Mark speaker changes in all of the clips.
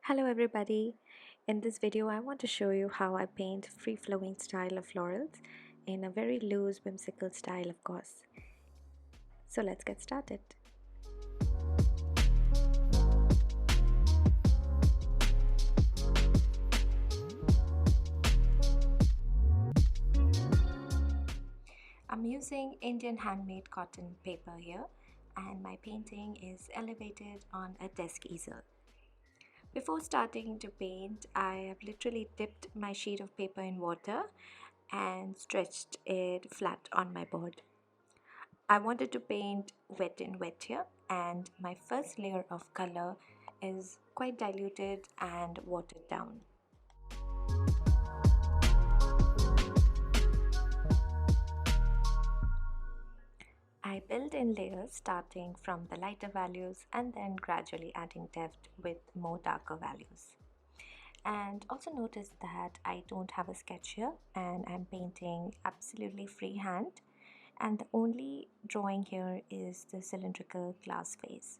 Speaker 1: Hello everybody. In this video I want to show you how I paint free-flowing style of florals in a very loose whimsical style, of course. So let's get started. I'm using Indian handmade cotton paper here, and my painting is elevated on a desk easel. Before starting to paint, I have literally dipped my sheet of paper in water and stretched it flat on my board. I wanted to paint wet and wet here, and my first layer of color is quite diluted and watered down. I build in layers starting from the lighter values and then gradually adding depth with more darker values. And also notice that I don't have a sketch here and I'm painting absolutely freehand, and the only drawing here is the cylindrical glass vase.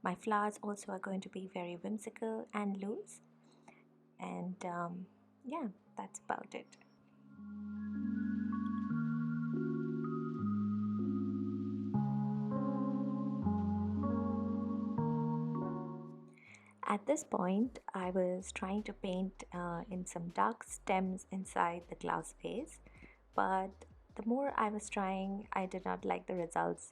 Speaker 1: My flowers also are going to be very whimsical and loose, and yeah, that's about it. At this point, I was trying to paint in some dark stems inside the glass vase, but the more I was trying, I did not like the results.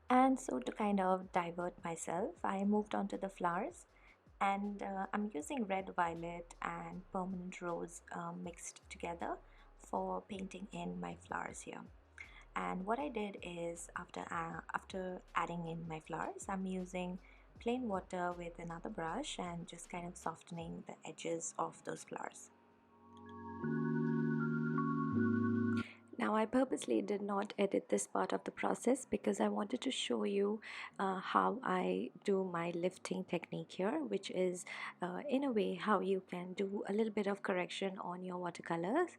Speaker 1: And so, to kind of divert myself, I moved on to the flowers, and I'm using red, violet, and permanent rose mixed together for painting in my flowers here. And what I did is after adding in my flowers, I'm using plain water with another brush and just kind of softening the edges of those flowers. Now, I purposely did not edit this part of the process because I wanted to show you how I do my lifting technique here, which is in a way how you can do a little bit of correction on your watercolors.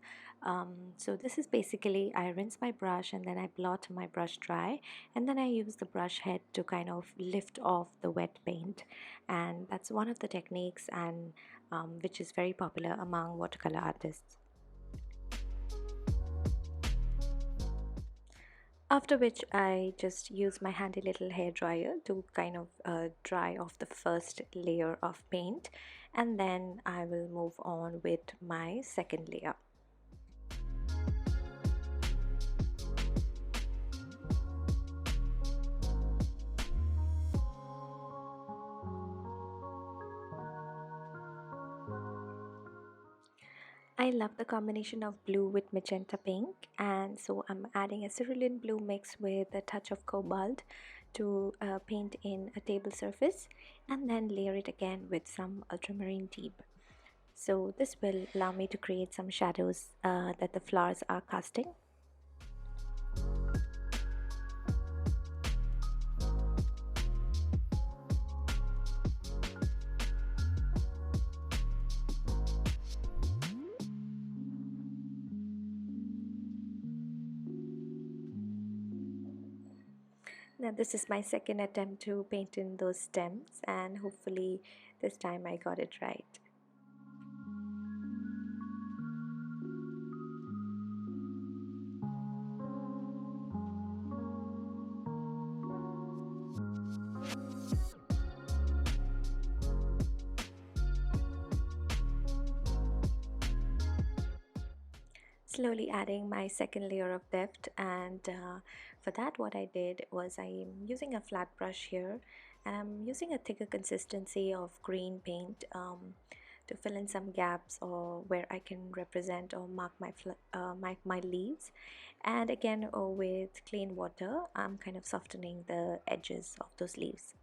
Speaker 1: So this is basically, I rinse my brush and then I blot my brush dry, and then I use the brush head to kind of lift off the wet paint, and that's one of the techniques, and which is very popular among watercolor artists. After which I just use my handy little hair dryer to kind of dry off the first layer of paint, and then I will move on with my second layer. I love the combination of blue with magenta pink, and so I'm adding a cerulean blue mix with a touch of cobalt to paint in a table surface, and then layer it again with some ultramarine deep. So this will allow me to create some shadows that the flowers are casting. Now this is my second attempt to paint in those stems, and hopefully this time I got it right. Slowly adding my second layer of depth, and for that what I did was I'm using a flat brush here, and I'm using a thicker consistency of green paint to fill in some gaps or where I can represent or mark my leaves, and again with clean water I'm kind of softening the edges of those leaves.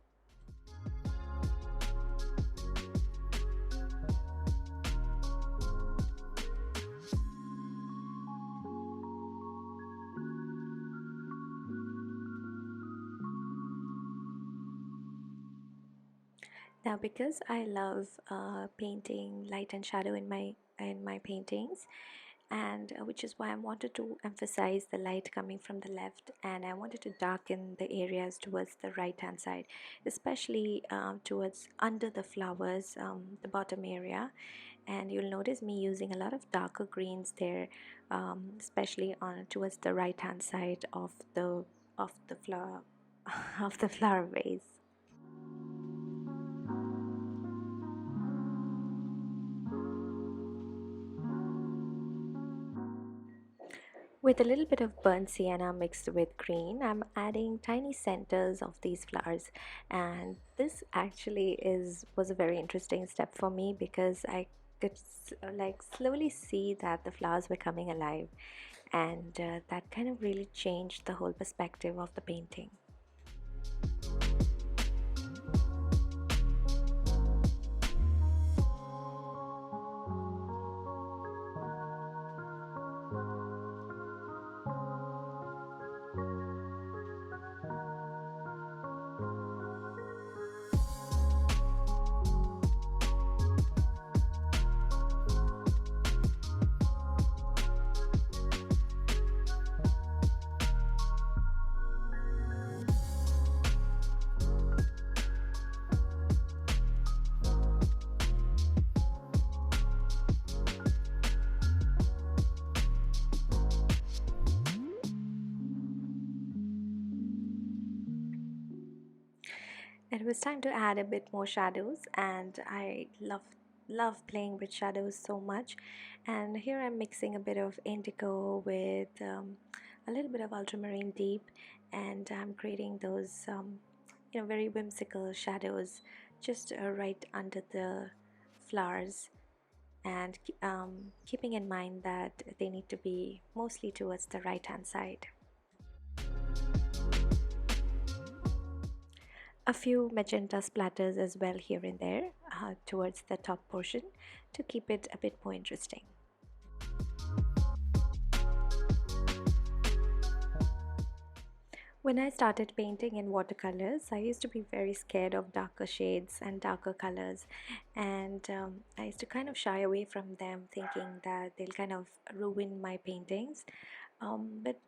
Speaker 1: Now, because I love painting light and shadow in my paintings, and which is why I wanted to emphasize the light coming from the left, and I wanted to darken the areas towards the right hand side, especially towards under the flowers, the bottom area. And you'll notice me using a lot of darker greens there, especially on towards the right hand side of the flower of the flower vase. With a little bit of burnt sienna mixed with green, I'm adding tiny centers of these flowers, and this actually is was a very interesting step for me because I could like slowly see that the flowers were coming alive, and that kind of really changed the whole perspective of the painting. It was time to add a bit more shadows, and I love playing with shadows so much. And here I'm mixing a bit of indigo with a little bit of ultramarine deep, and I'm creating those very whimsical shadows just right under the flowers, and keeping in mind that they need to be mostly towards the right hand side. A few magenta splatters as well here and there towards the top portion to keep it a bit more interesting. When I started painting in watercolors, I used to be very scared of darker shades and darker colors, and I used to kind of shy away from them, thinking that they'll kind of ruin my paintings. But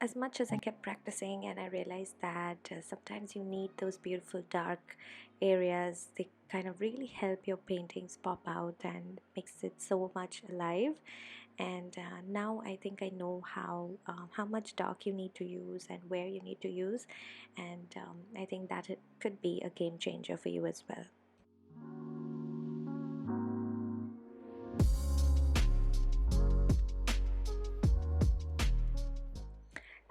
Speaker 1: as much as I kept practicing, and I realized that sometimes you need those beautiful dark areas, they kind of really help your paintings pop out and makes it so much alive. And now I think I know how much dark you need to use and where you need to use, and I think that it could be a game changer for you as well.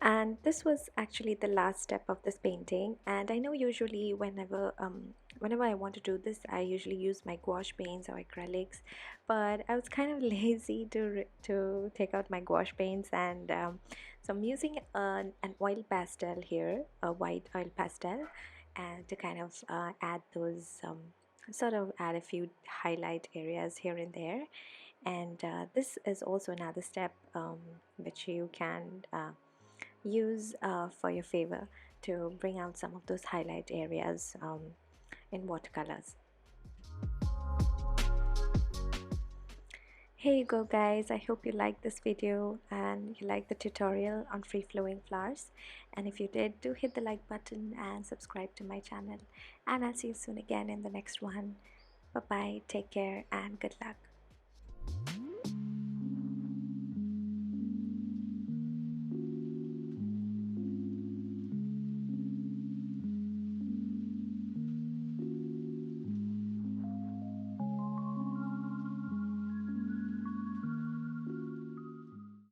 Speaker 1: And this was actually the last step of this painting, and I know usually whenever I want to do this, I usually use my gouache paints or acrylics, but I was kind of lazy to take out my gouache paints, and so I'm using an oil pastel here, a white oil pastel, and to kind of add those sort of add a few highlight areas here and there. And this is also another step which you can use for your favor to bring out some of those highlight areas in watercolors. Here you go, guys. I hope you liked this video and you liked the tutorial on free flowing flowers, and if you did, do hit the like button and subscribe to my channel, and I'll see you soon again in the next one. Bye bye, take care, and good luck.